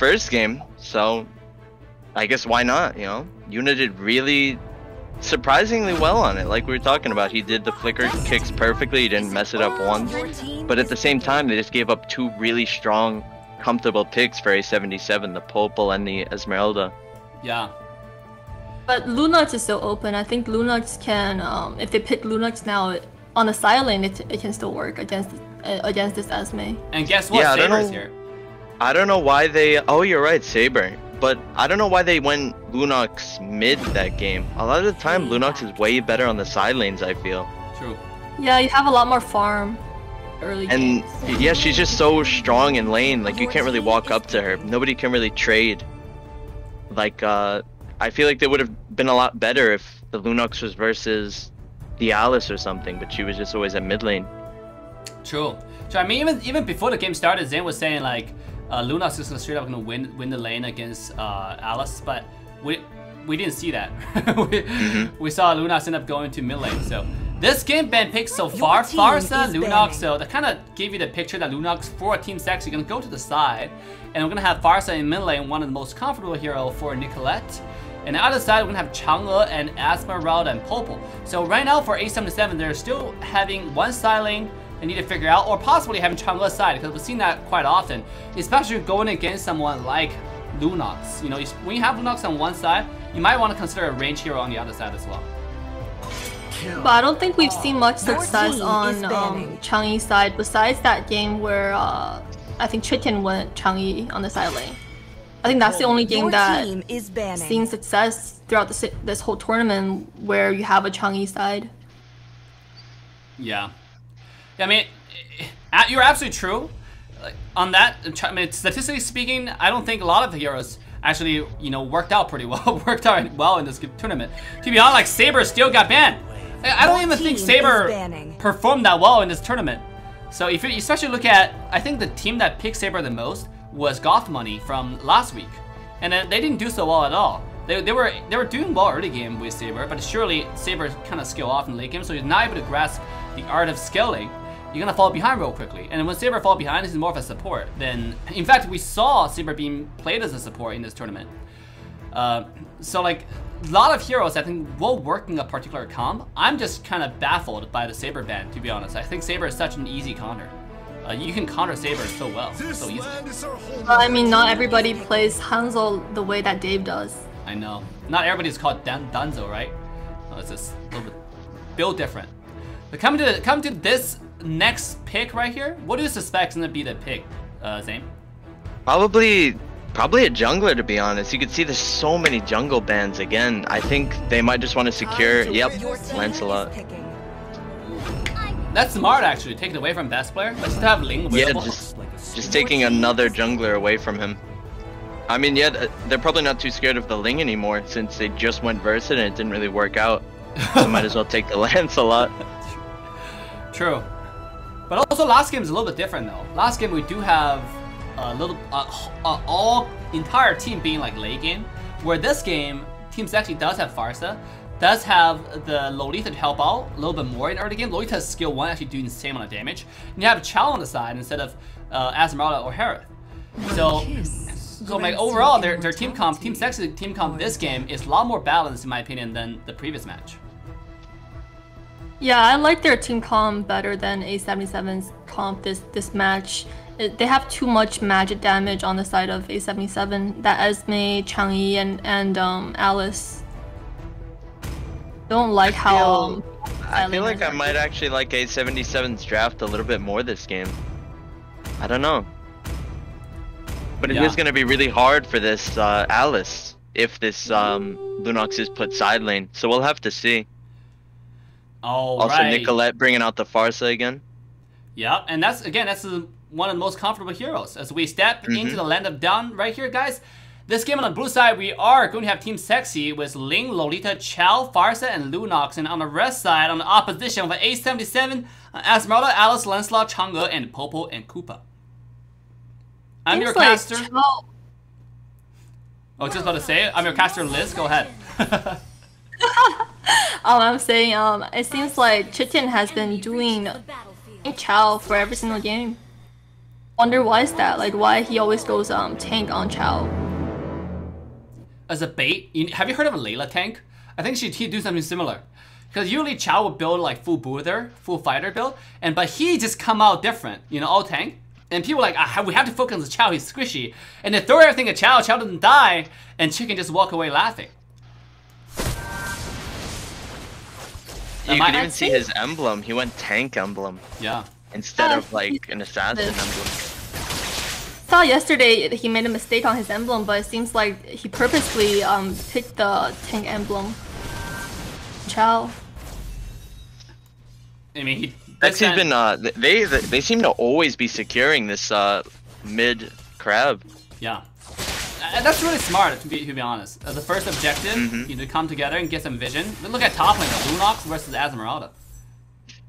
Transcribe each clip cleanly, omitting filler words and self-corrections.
first game, so I guess why not, you know? Yuna did really surprisingly well on it, like we were talking about. He did the flicker kicks perfectly, he didn't mess it up once. But at the same time, they just gave up two really strong, comfortable picks for A77, the Popol and the Esmeralda. Yeah. But Lunox is still open. I think Lunox can, if they pick Lunox now on the side lane, it can still work against this Esme. And guess what? Yeah, Saber's here. I don't know why they... Oh, you're right, Saber. But I don't know why they went Lunox mid that game. A lot of the time, Lunox is way better on the side lanes, I feel. True. Yeah, you have a lot more farm early games. And yeah, she's just so strong in lane. Like, you can't really walk up to her. Nobody can really trade. Like, I feel like they would have been a lot better if the Lunox was versus the Alice or something, but she was just always at mid lane. True. So I mean, even before the game started, Zen was saying like Lunox is straight up gonna win the lane against Alice, but we didn't see that. we saw Lunox end up going to mid lane. So this game ban picked so far, Farsa, Lunox. So that kind of gave you the picture that Lunox for Team Sexi gonna go to the side, and we're gonna have Farsa in mid lane, one of the most comfortable hero for Nicolette. And the other side, we're gonna have Chang'e and Esmeralda and Popol. So right now for A77, they're still having one side lane they need to figure out, or possibly having Chang'e's side, because we've seen that quite often, especially going against someone like Lunox. You know, when you have Lunox on one side, you might want to consider a range hero on the other side as well. But I don't think we've seen much success on Chang'e's side, besides that game where I think Chitin went Chang'e on the side lane. I think that's the only game that seen success throughout this whole tournament where you have a Chang'e side. Yeah. I mean, you're absolutely true. Like, on that, I mean, statistically speaking, I don't think a lot of the heroes actually, you know, worked out pretty well. Worked out well in this tournament. To be honest, like Saber still got banned. I don't even think Saber performed that well in this tournament. So if you especially look at, I think the team that picked Saber the most was Goth Money from last week, and then they didn't do so well at all. They were doing well early game with Saber, but surely Saber kind of skill off in late game, so he's not able to grasp the art of scaling. You're gonna fall behind real quickly, and when Saber fall behind, he's more of a support than. In fact, we saw Saber being played as a support in this tournament. So like a lot of heroes, I think, will work in a particular comp. I'm just kind of baffled by the Saber ban, to be honest. I think Saber is such an easy counter. You can counter Saber so well, so easily. I mean, not everybody plays Hanzo the way that Dave does. I know. Not everybody's called Danzo, right? It's just a little bit built different. But come to this next pick right here. What do you suspect is gonna be the pick, Zane? Probably a jungler, to be honest. You can see there's so many jungle bans again. I think they might just want to secure. Yep, Lancelot. That's smart, actually. Take it away from best player. Let's just have Ling with just taking another jungler away from him. I mean, yeah, they're probably not too scared of the Ling anymore since they just went Versa and it didn't really work out. So might as well take the Lancelot. True. But also last game is a little bit different though. Last game we do have a little all entire team being like late game, where this game Team Sexi does have Farsa, does have the Lolita to help out a little bit more in early game. Lolita's skill 1 actually doing the same amount of damage. And you have Chao on the side instead of Esmeralda or Harith. So like overall, their team comp, Team Sexi team comp this game is a lot more balanced in my opinion than the previous match. Yeah, I like their team comp better than A77's comp this match. They have too much magic damage on the side of A77. That Esme, Chang'e, and Alice. Don't like how. I feel like I might actually like A77's draft a little bit more this game. I don't know. But it is going to be really hard for this Alice if this Lunox is put side lane. So we'll have to see. Also, Nicolette bringing out the Farsa again. Yeah, and that's one of the most comfortable heroes. As we step into the land of Dawn right here, guys. This game on the blue side, we are going to have Team Sexi with Ling, Lolita, Chao, Farsa, and Lunox. And on the red side, on the opposition, with A77, Esmeralda, Alice, Lancelot, Chang'e, and Popol and Koopa. I'm your caster. Oh, just about to say it. I'm your caster, Liz. Go ahead. I'm saying, it seems like Chitin has been doing Chao for every single game. Wonder why is that? Like why he always goes tank on Chow. As a bait, have you heard of a Layla tank? I think he'd do something similar. Because usually Chow would build like full boother, full fighter build, but he just come out different, you know, all tank. And people are like, we have to focus on Chow, he's squishy. And they throw everything at Chow, Chow doesn't die, and Chicken just walk away laughing. You could even see his emblem, he went tank emblem. Yeah. Instead of like an assassin emblem. Saw yesterday he made a mistake on his emblem, but it seems like he purposely picked the tank emblem. Chow. I mean, Sexi's been they seem to always be securing this mid crab. Yeah, and that's really smart to be honest. The first objective, you know, to come together and get some vision. Look at top lane, Lunox versus Esmeralda.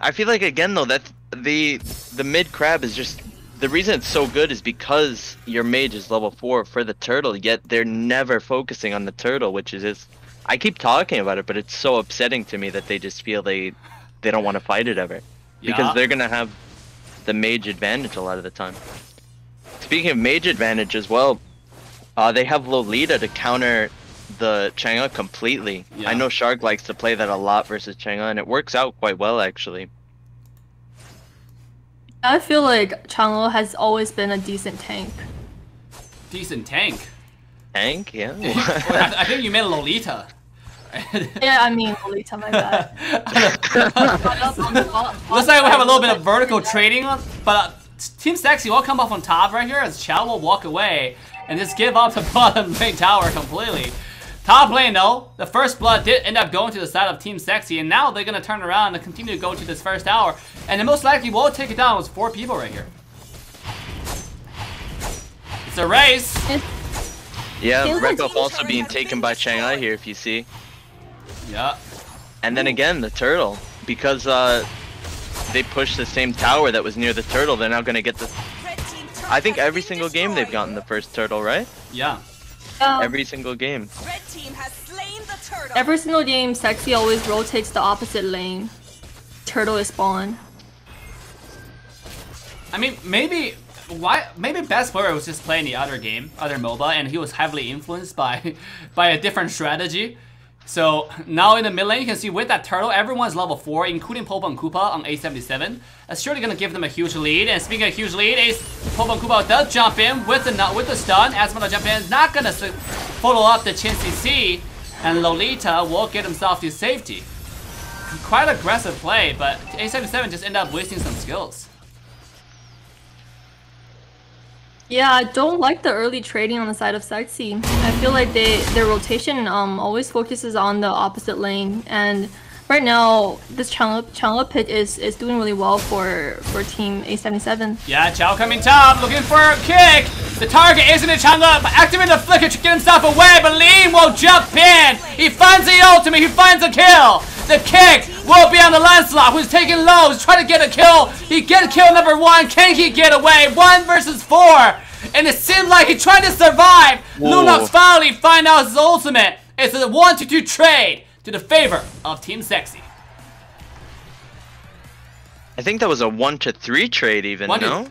I feel like again though that the mid crab is just the reason it's so good is because your mage is level 4 for the turtle, yet they're never focusing on the turtle, which is I keep talking about it, but it's so upsetting to me that they just feel they don't want to fight it ever. Because they're gonna have the mage advantage a lot of the time. Speaking of mage advantage as well, they have Lolita to counter the Chang'e completely. Yeah. I know Shark likes to play that a lot versus Chang'e, and it works out quite well actually. I feel like Chang'e has always been a decent tank. Decent tank? Tank? Yeah. I think you meant Lolita. Yeah, I mean Lolita, my bad. Looks like we have a little bit of vertical trading, but Team Sexy will come off on top right here as Chow will walk away and just give up the bottom lane tower completely. Top lane though, the first blood did end up going to the side of Team Sexy, and now they're gonna turn around and continue to go to this first tower, and then most likely will take it down with 4 people right here. It's a race. Yeah, Rek'Buff also being taken by Chang'e here if you see. Yeah. And then again, the turtle, because they pushed the same tower that was near the turtle, they're now going to get the... I think every single game they've gotten the first turtle, right? Yeah. Every single game. Every single game, Sexy always rotates the opposite lane. Turtle is spawn. I mean, maybe best player was just playing the other game, other MOBA, and he was heavily influenced by a different strategy. So now in the mid lane, you can see with that turtle, everyone's level 4, including Popo and Koopa on A77. That's surely gonna give them a huge lead. And speaking of huge lead, Popo and Koopa does jump in with the stun. Esmeralda jump in, not gonna follow up the Chin CC, and Lolita will get himself to safety. Quite aggressive play, but A77 just ended up wasting some skills. Yeah, I don't like the early trading on the side of Sexy. I feel like their rotation always focuses on the opposite lane, and right now this Chang'e pick is doing really well for Team A77. Yeah, Chow coming top, looking for a kick. The target isn't a Chang'e, but activating the flicker to get himself away, but Lean will jump in. He finds the ultimate, he finds a kill. The kick will be on the Lancelot, who's taking low, he's trying to get a kill. He gets kill number 1, can he get away? 1 versus 4. And it seemed like he tried to survive. Lunox finally find out his ultimate. It's a 1-2 trade to the favor of Team Sexy. I think that was a 1-3 trade even, no?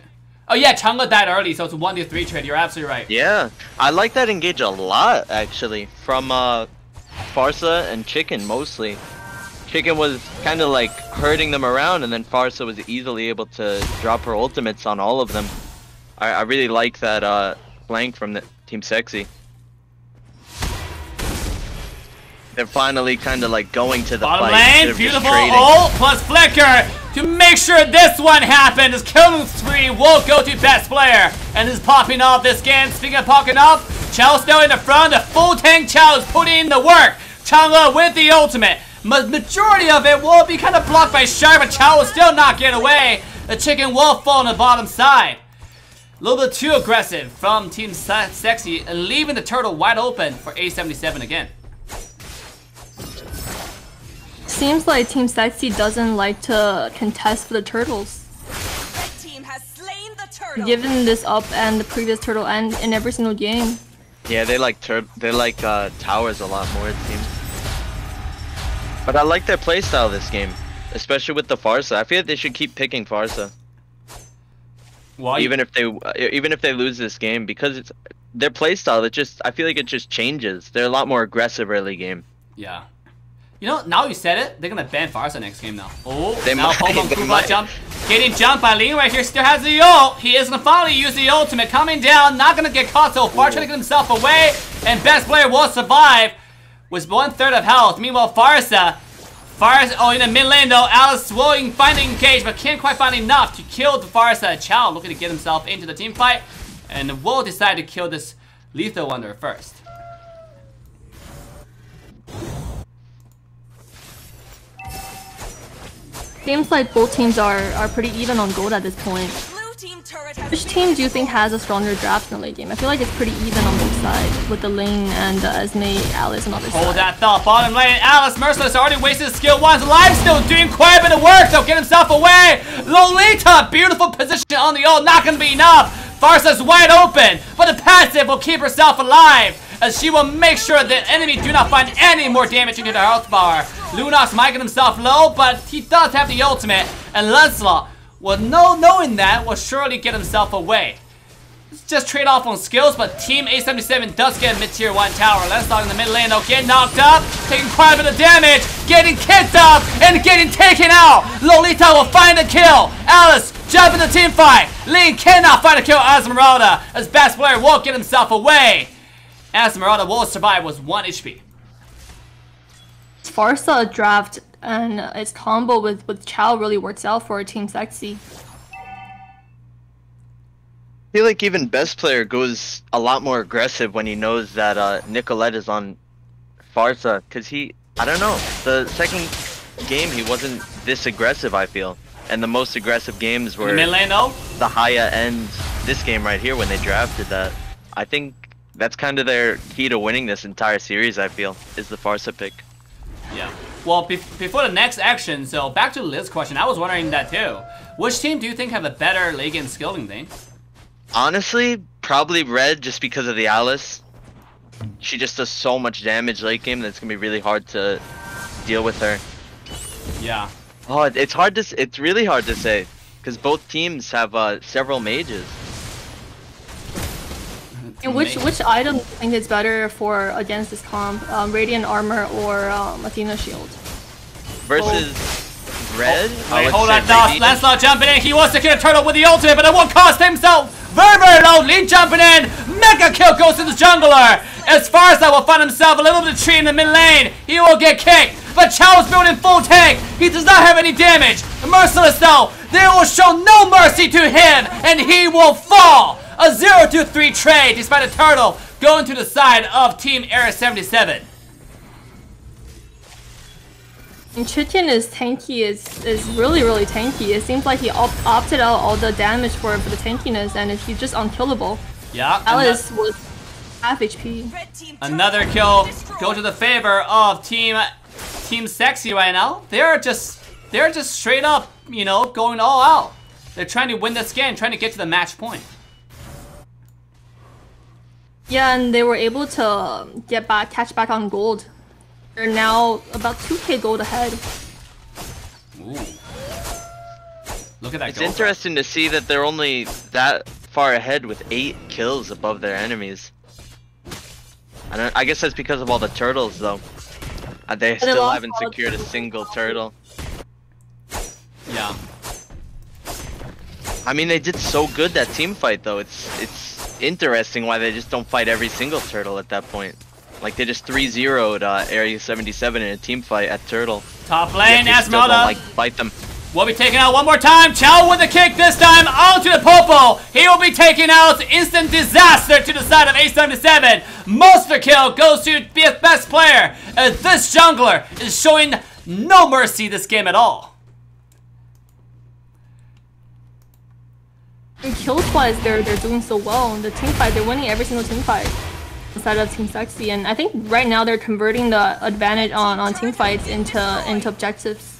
Oh yeah, Chang'e died early, so it's a 1-3 trade. You're absolutely right. Yeah, I like that engage a lot actually from Farsa and Chicken mostly. Chicken was kind of like hurting them around, and then Farsa was easily able to drop her ultimates on all of them. I really like that flank from the Team Sexy. They're finally kind of like going to the bottom fight. Lane, beautiful ult plus flicker to make sure this one happens. Killing spree will go to best player, and is popping off this game. Speaking of popping off, Chow still in the front. The full tank Chow is putting in the work. Chang'e with the ultimate. Majority of it will be kind of blocked by Shark, but Chow will still not get away. The Chicken will fall on the bottom side. A little bit too aggressive from Team Sexy, and leaving the turtle wide open for A77 again. Seems like Team Sexy doesn't like to contest for the turtles. Red team has slain the turtle. Given this up and the previous turtle end in every single game. Yeah, they like towers a lot more, it seems. But I like their playstyle this game, especially with the Farsa. I feel like they should keep picking Farsa. Well, even if they lose this game, because it's their playstyle. I feel like it just changes. They're a lot more aggressive early game. Yeah. You know, now you said it, they're gonna ban Farsa next game now. Oh, they now might. jump. Getting jumped by Ling right here, still has the ult. He is gonna finally use the ultimate. Coming down, not gonna get caught so far, trying to get himself away. And best player will survive with 1/3 of health. Meanwhile, Farsa, in the mid lane though, Alice will find the engage, but can't quite find enough to kill the Farsa. Chow looking to get himself into the team fight, and will decide to kill this lethal wonder first. Seems like both teams are pretty even on gold at this point. Which team do you think has a stronger draft in the late game? I feel like it's pretty even on both sides, with the Ling and Esme, Alice on the other side. Hold that thought. Bottom lane, Alice Merciless already wasted his skill once. Live still doing quite a bit of work, though. Get himself away. Lolita, beautiful position on the ult. Not going to be enough. Farsa's wide open, but the passive will keep herself alive, as she will make sure the enemy do not find any more damage into their health bar. Lunox might get himself low, but he does have the ultimate, and Lancelot, knowing that, will surely get himself away. It's just trade off on skills, but Team A77 does get a mid-tier 1 tower. Lancelot in the mid lane, though, getting knocked up, taking quite a bit of damage, getting kicked up, and getting taken out. Lolita will find a kill. Alice, jump in the team fight. Ling cannot find a kill. Esmeralda, as best player, will get himself away. Esmeralda will survive with 1 HP. Farsa draft and its combo with Chow really works out for Team Sexy. I feel like even best player goes a lot more aggressive when he knows that Nicolette is on Farsa, because I don't know, the second game he wasn't this aggressive, I feel. And the most aggressive games were mid lane, though? The higher end, this game right here when they drafted that. I think that's kind of their key to winning this entire series, I feel, is the Farsa pick. Yeah. Well, before the next action, so back to Liz's question, I was wondering that too. Which team do you think have a better late game skilling thing? Honestly, probably Red, just because of the Alice. She just does so much damage late game that it's gonna be really hard to deal with her. Yeah. Oh, it's really hard to say, because both teams have several mages. And which item do you think is better for against this comp? Radiant Armor or Athena Shield? Versus Red? Wait, hold on, Lancelot jumping in. He wants to kill a turtle with the ultimate, but it won't cost himself very, very low. Lee jumping in. Mega kill goes to the jungler. As far as that will find himself a little bit of tree in the mid lane, he will get kicked. But Chow is building full tank. He does not have any damage. Merciless though, they will show no mercy to him, and he will fall. A 0-3 trade despite a turtle going to the side of Team Era77. And Chitin is tanky, is really, really tanky. It seems like he opted out all the damage for the tankiness, and he's just unkillable. Yeah. Alice was half HP. Another kill go to the favor of Team Sexy right now. They're just straight up, you know, going all out. They're trying to win this game, trying to get to the match point. Yeah, and they were able to catch back on gold. They're now about 2k gold ahead. Ooh. Look at that. It's interesting to see that they're only that far ahead with 8 kills above their enemies. I guess that's because of all the turtles, though. They still haven't secured a single turtle. Yeah. I mean, they did so good that team fight, though. It's interesting why they just don't fight every single turtle at that point. Like, they just 3-0'd Area 77 in a team fight at turtle. Top lane, Esmeralda. Like, fight them. Will be taken out one more time. Chow with the kick this time onto the Popo. He will be taken out. Instant disaster to the side of A77. Monster kill goes to best player. This jungler is showing no mercy this game at all. And kills-wise, they're doing so well. In the team fight, they're winning every single team fight inside of Team Sexy, and I think right now they're converting the advantage on team fights into objectives.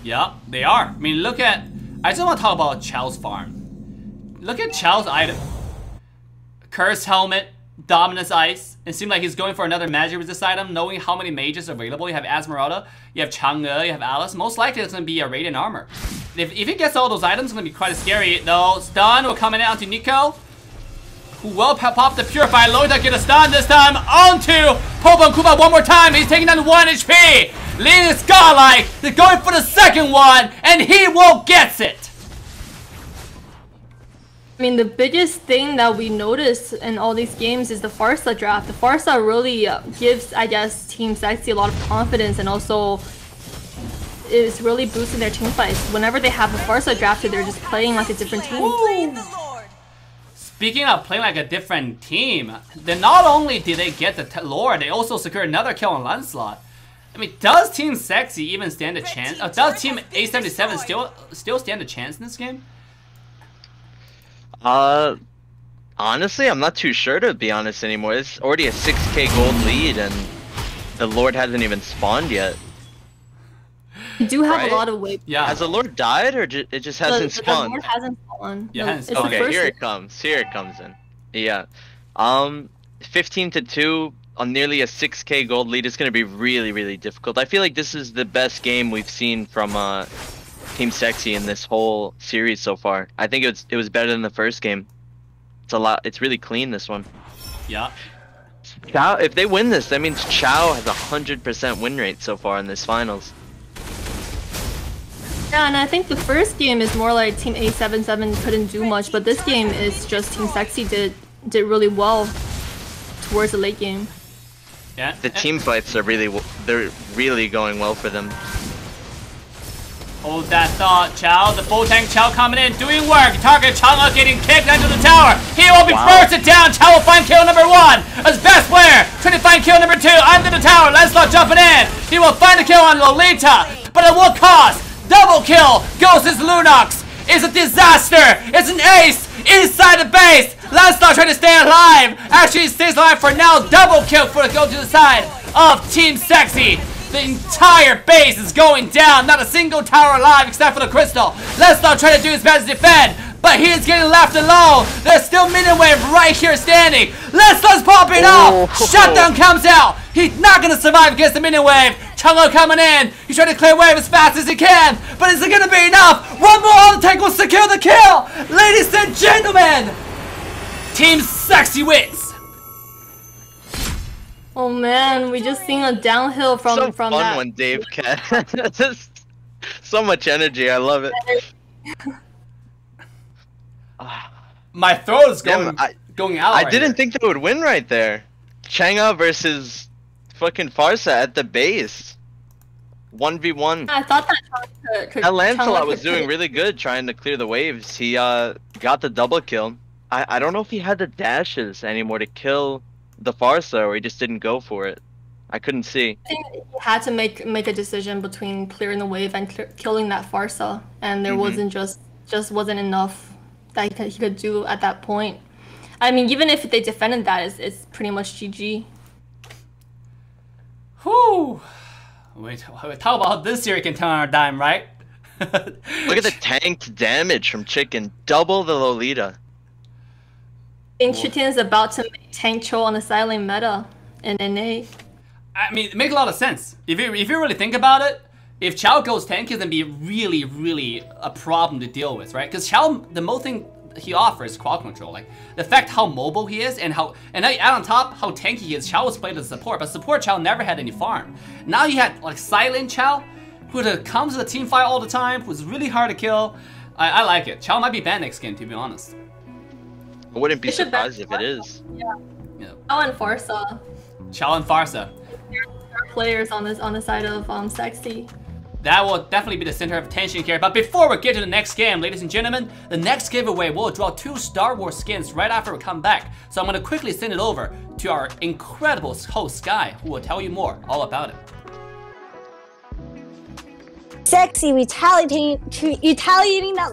Yeah, they are. I mean, look at. I just want to talk about Chow's farm. Look at Chow's item. Curse helmet, Dominance Ice. It seemed like he's going for another magic resist item, knowing how many mages are available. You have Esmeralda, you have Chang'e, you have Alice. Most likely it's going to be a Radiant Armor. If he gets all those items, it's going to be quite scary. Though, stun will come in onto Nico, who will pop the Purify. Lolita get a stun this time onto Popo Kuba one more time. He's taking down 1 HP. Leading Scarlight, they're going for the second one, and he won't get it. I mean, the biggest thing that we notice in all these games is the Farsa draft. The Farsa really gives, I guess, Team Sexy a lot of confidence, and also is really boosting their team fights. Whenever they have a Farsa drafted, they're just playing like a different team. Speaking of playing like a different team, then not only did they get the lore, they also secured another kill on Lancelot. I mean, does Team Sexy even stand a chance? Does Team A77 still stand a chance in this game? Honestly, I'm not too sure, to be honest, anymore. It's already a 6k gold lead, and the Lord hasn't even spawned yet. We do have a lot of weight. Yeah. Has the Lord died, or it just hasn't spawned? The Lord hasn't spawned. Yeah, it's okay, the first here it comes. Here it comes in. Yeah. 15-2 on nearly a 6k gold lead is going to be really, really difficult. I feel like this is the best game we've seen from Team Sexy in this whole series so far. I think it was better than the first game. It's really clean, this one. Yeah. Chow, if they win this, that means Chow has a 100% win rate so far in this finals. Yeah, and I think the first game is more like Team A77 couldn't do much, but this game is just Team Sexy did really well towards the late game. Yeah. The team fights are they're really going well for them. Hold that thought, Chow. The full tank Chow coming in, doing work. Target Chang'e getting kicked into the tower. He will be bursted down. Chow will find kill number 1 as best player. Trying to find kill number 2 under the tower. Lancelot jumping in. He will find a kill on Lolita, but at what cost? Double kill goes his Lunox. It's a disaster. It's an ace inside the base. Lancelot trying to stay alive. Actually, he stays alive for now. Double kill for the go to the side of Team Sexy. The entire base is going down. Not a single tower alive except for the crystal. Lancelot trying to do his best to defend, but he is getting left alone. There's still Minwave right here standing. Lancelot's popping off. Shutdown comes out. He's not going to survive against the Minwave. Chang'e coming in. He's trying to clear wave as fast as he can. But is it going to be enough? One more on the tank will secure the kill. Ladies and gentlemen, Team Sexy wins. Oh man, we just seen a downhill from so from fun that. when Dave can. Just so much energy. I love it. My throat is going out. I didn't think they would win right there. Chang'e versus fucking Farsa at the base. 1v1. I thought that Lancelot was doing really good trying to clear the waves. He got the double kill. I don't know if he had the dashes anymore to kill the Farsa, or he just didn't go for it. I couldn't see. I think he had to make a decision between clearing the wave and killing that Farsa, and there wasn't just wasn't enough that he could do at that point. I mean, even if they defended that, it's pretty much GG. Whew. Wait, talk about this series can turn on a dime, right? Look at the tanked damage from Chicken. Double the Lolita. I think Chitin is about to make tank Cho on the silent meta in NA. I mean, it makes a lot of sense. If you really think about it, if Chow goes tank, it's gonna be really, really a problem to deal with, right? Because Chow, the most thing he offers is quad control. Like the fact how mobile he is, and add on top how tanky he is. Chow was played as support, but support Chow never had any farm. Now you had like silent Chow, who comes to the team fight all the time, who's really hard to kill. I like it. Chow might be banned next game, to be honest. I wouldn't be surprised if it is. Yeah. Chow and Farsa. Chow and Farsa. They're players on the side of Sexy. That will definitely be the center of attention here. But before we get to the next game, ladies and gentlemen, the next giveaway will draw 2 Star Wars skins right after we come back. So I'm going to quickly send it over to our incredible host, Sky, who will tell you more all about it. Sexy retaliating that